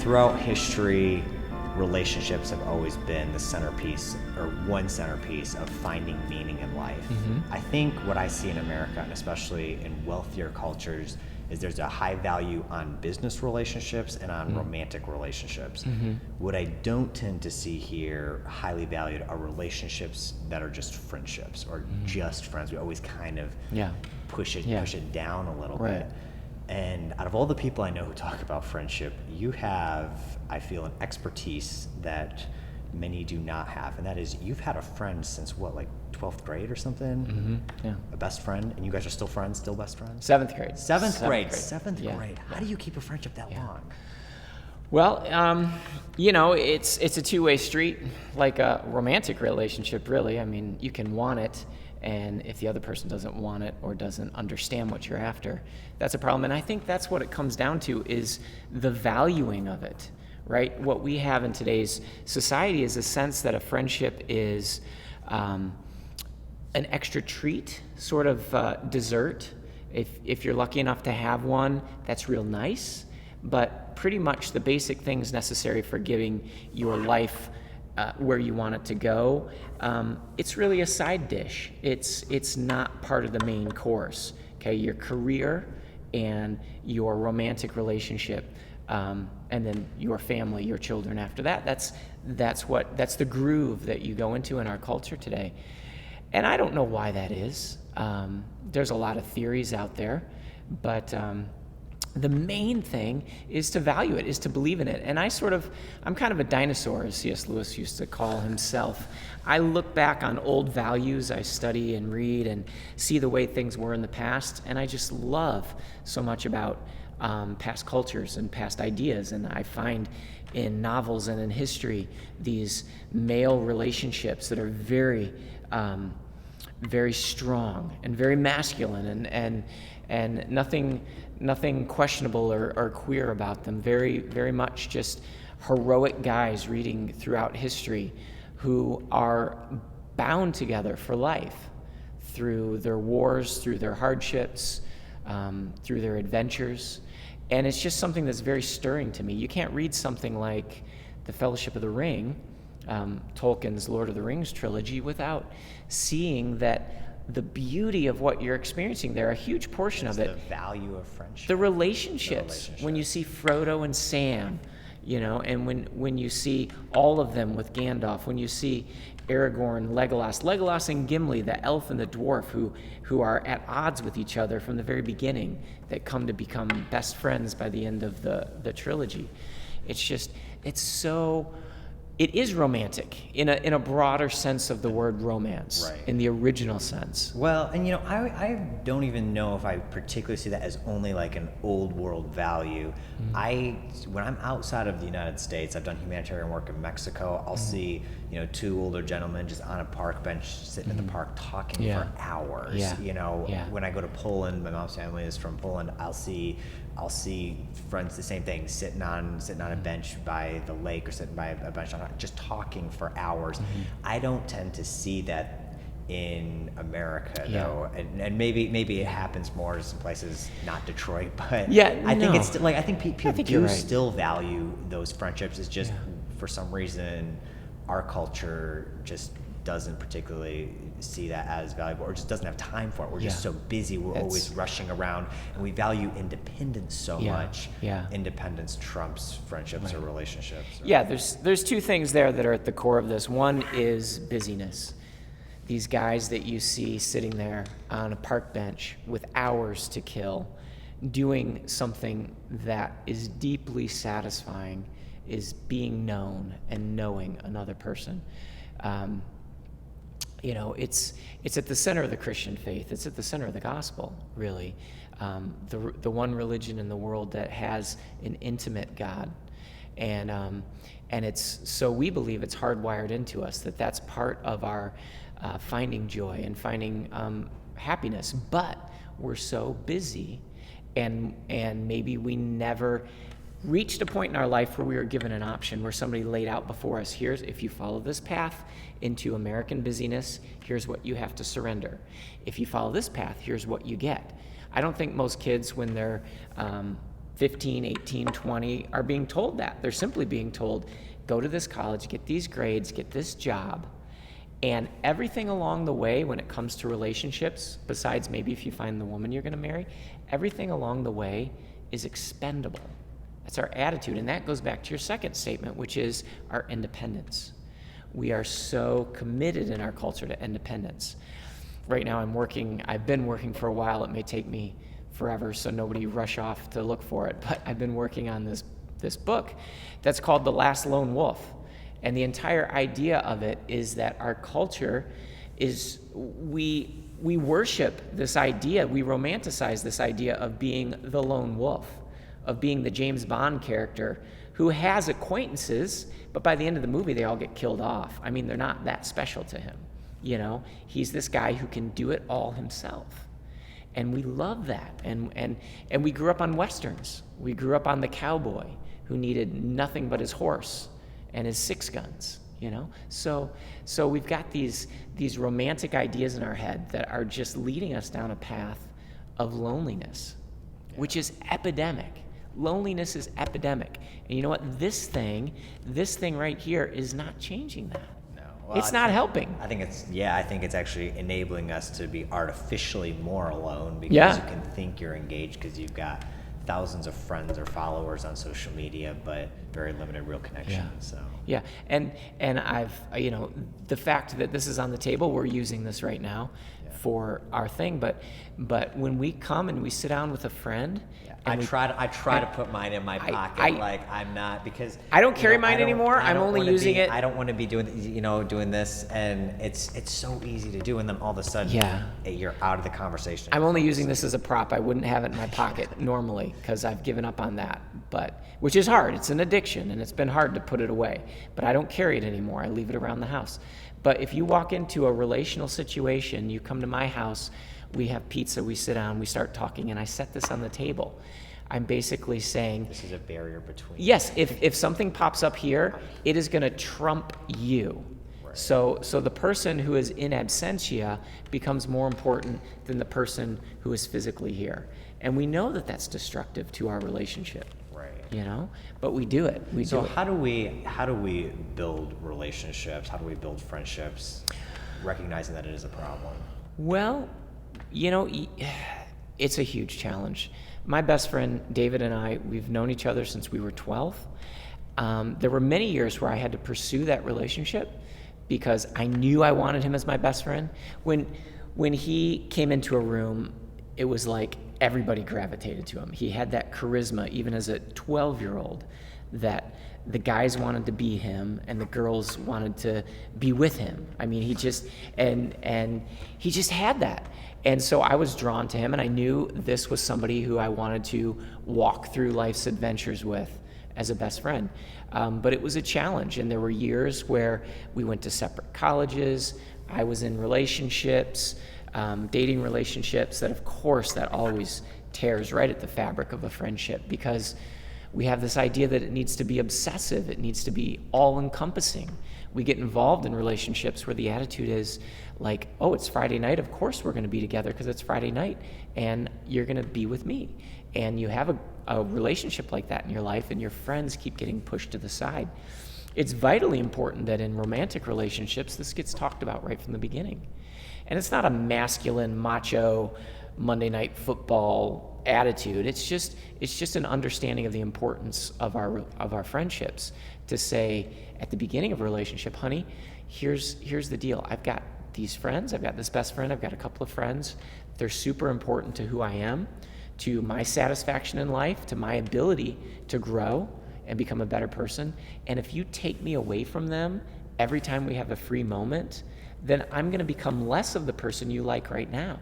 throughout history, relationships have always been the centerpiece, or one centerpiece, of finding meaning in life. I think what I see in America, and especially in wealthier cultures, is there's a high value on business relationships and on romantic relationships. What I don't tend to see here highly valued are relationships that are just friendships or just friends. We always kind of push it down a little bit. And out of all the people I know who talk about friendship, you have, I feel, an expertise that many do not have, and that is you've had a friend since what, like 12th grade or something? A best friend, and you guys are still friends, still best friends? Seventh grade. Seventh grade. How do you keep a friendship that long? Well, it's a two-way street, like a romantic relationship, really. I mean, you can want it, and if the other person doesn't want it or doesn't understand what you're after, that's a problem. And I think that's what it comes down to, is the valuing of it, right? What we have in today's society is a sense that a friendship is an extra treat, sort of dessert. If you're lucky enough to have one, that's real nice, but pretty much the basic things necessary for giving your life where you want it to go, it's really a side dish. It's not part of the main course. Okay, your career and your romantic relationship, and then your family, your children after that. That's the groove that you go into in our culture today. And I don't know why that is. There's a lot of theories out there, but the main thing is to value it, is to believe in it. And I'm kind of a dinosaur, as C.S. Lewis used to call himself. I look back on old values, I study and read and see the way things were in the past, and I just love so much about past cultures and past ideas. And I find in novels and in history these male relationships that are very, very strong and very masculine, and nothing questionable or queer about them. Very, very much just heroic guys reading throughout history who are bound together for life through their wars, through their hardships, through their adventures. And it's just something that's very stirring to me. You can't read something like The Fellowship of the Ring, Tolkien's Lord of the Rings trilogy, without seeing that the beauty of what you're experiencing there, a huge portion of it. The value of friendship. The relationships. When you see Frodo and Sam, and when you see all of them with Gandalf, when you see Aragorn, Legolas and Gimli, the elf and the dwarf who are at odds with each other from the very beginning, that come to become best friends by the end of the trilogy. It is romantic in a broader sense of the word romance, right, in the original sense. Well, and I don't even know if I particularly see that as only like an old world value. When I'm outside of the United States, I've done humanitarian work in Mexico. I'll see two older gentlemen just on a park bench sitting in the park talking for hours. When I go to Poland, my mom's family is from Poland. I'll see friends, the same thing, sitting on a bench by the lake or sitting by a bench just talking for hours. I don't tend to see that in America, though, and maybe it happens more in some places, not Detroit, but I think it's still, I think people do still value those friendships. It's just for some reason our culture just doesn't particularly see that as valuable, or just doesn't have time for it. We're just so busy. We're always rushing around, and we value independence so much. Independence trumps friendships or relationships. There's two things there that are at the core of this. One is busyness. These guys that you see sitting there on a park bench with hours to kill, doing something that is deeply satisfying, is being known and knowing another person. It's at the center of the Christian faith. It's at the center of the gospel, really. The one religion in the world that has an intimate God, and it's so we believe it's hardwired into us that that's part of our finding joy and finding happiness. But we're so busy, and maybe we never reached a point in our life where we were given an option, where somebody laid out before us, if you follow this path into American busyness, here's what you have to surrender. If you follow this path, here's what you get. I don't think most kids, when they're 15, 18, 20 are being told that. They're simply being told, go to this college, get these grades, get this job. And everything along the way when it comes to relationships, besides maybe if you find the woman you're going to marry, everything along the way is expendable. That's our attitude. And that goes back to your second statement, which is our independence. We are so committed in our culture to independence. Right now I've been working for a while. It may take me forever, so nobody rush off to look for it. But I've been working on this book that's called The Last Lone Wolf. And the entire idea of it is that our culture is, we worship this idea, we romanticize this idea of being the lone wolf, of being the James Bond character who has acquaintances, but by the end of the movie, they all get killed off. I mean, they're not that special to him. You know, he's this guy who can do it all himself. And we love that. And we grew up on Westerns. We grew up on the cowboy who needed nothing but his horse and his 6 guns, you know? So we've got these romantic ideas in our head that are just leading us down a path of loneliness, which is epidemic. Loneliness is epidemic. And you know what? This thing right here is not changing that. Well, it's not helping. I think it's actually enabling us to be artificially more alone because Yeah. you can think you're engaged because you've got thousands of friends or followers on social media, but very limited real connection. Yeah. So Yeah, and I've, the fact that this is on the table, we're using this right now for our thing, but when we come and we sit down with a friend, I try to put mine in my pocket. I'm not, because I don't carry mine anymore. I'm only using it. I don't want to be doing this, and it's so easy to do, and then all of a sudden, you're out of the conversation. I'm only using this as a prop. I wouldn't have it in my pocket normally because I've given up on that, which is hard. It's an addiction, and it's been hard to put it away. But I don't carry it anymore. I leave it around the house. But if you walk into a relational situation, you come to my house, we have pizza, we sit down, we start talking, and I set this on the table. I'm basically saying, this is a barrier between. Yes, if something pops up here, it is going to trump you. Right. So the person who is in absentia becomes more important than the person who is physically here. And we know that that's destructive to our relationship. Right. But we do it. So how do we build relationships? How do we build friendships, recognizing that it is a problem? Well, it's a huge challenge. My best friend David and I, we've known each other since we were 12. There were many years where I had to pursue that relationship because I knew I wanted him as my best friend. When he came into a room, it was like everybody gravitated to him. He had that charisma, even as a 12-year-old, that the guys wanted to be him and the girls wanted to be with him. I mean, he just had that. And so I was drawn to him, and I knew this was somebody who I wanted to walk through life's adventures with as a best friend. But it was a challenge, and there were years where we went to separate colleges. I was in relationships, dating relationships that, of course, that always tears right at the fabric of a friendship because we have this idea that it needs to be obsessive. It needs to be all-encompassing. We get involved in relationships where the attitude is like, oh, it's Friday night. Of course we're going to be together because it's Friday night, and you're going to be with me. And you have a relationship like that in your life, and your friends keep getting pushed to the side. It's vitally important that in romantic relationships, this gets talked about right from the beginning. And it's not a masculine, macho, Monday Night Football attitude. It's just an understanding of the importance of our friendships to say at the beginning of a relationship, honey, here's the deal. I've got these friends. I've got this best friend. I've got a couple of friends. They're super important to who I am, to my satisfaction in life, to my ability to grow and become a better person. And if you take me away from them every time we have a free moment, then I'm going to become less of the person you like right now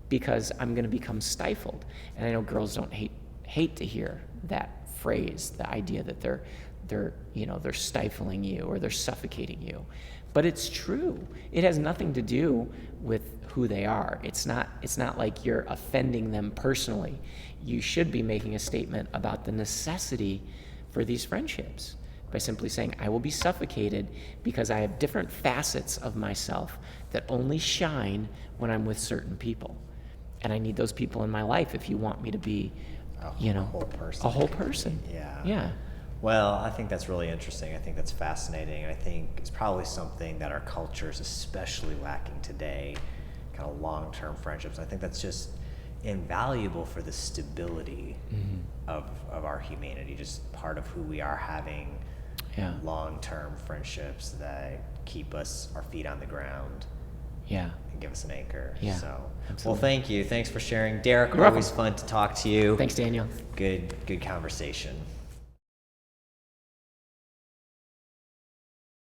because I'm going to become stifled. And I know girls don't hate to hear that phrase, the idea that they're stifling you or they're suffocating you. But it's true. It has nothing to do with who they are. It's not like you're offending them personally. You should be making a statement about the necessity for these friendships by simply saying, I will be suffocated because I have different facets of myself that only shine when I'm with certain people. And I need those people in my life if you want me to be A whole person. A whole person. Yeah. Yeah. Well, I think that's really interesting. I think that's fascinating. And I think it's probably something that our culture is especially lacking today, kind of long-term friendships. I think that's just invaluable for the stability of our humanity, just part of who we are, having long-term friendships that keep our feet on the ground. Yeah. And give us an anchor. Yeah, So, absolutely. well, thank you. Thanks for sharing. Derek, You're always welcome. fun to talk to you. Thanks, Daniel. Good conversation.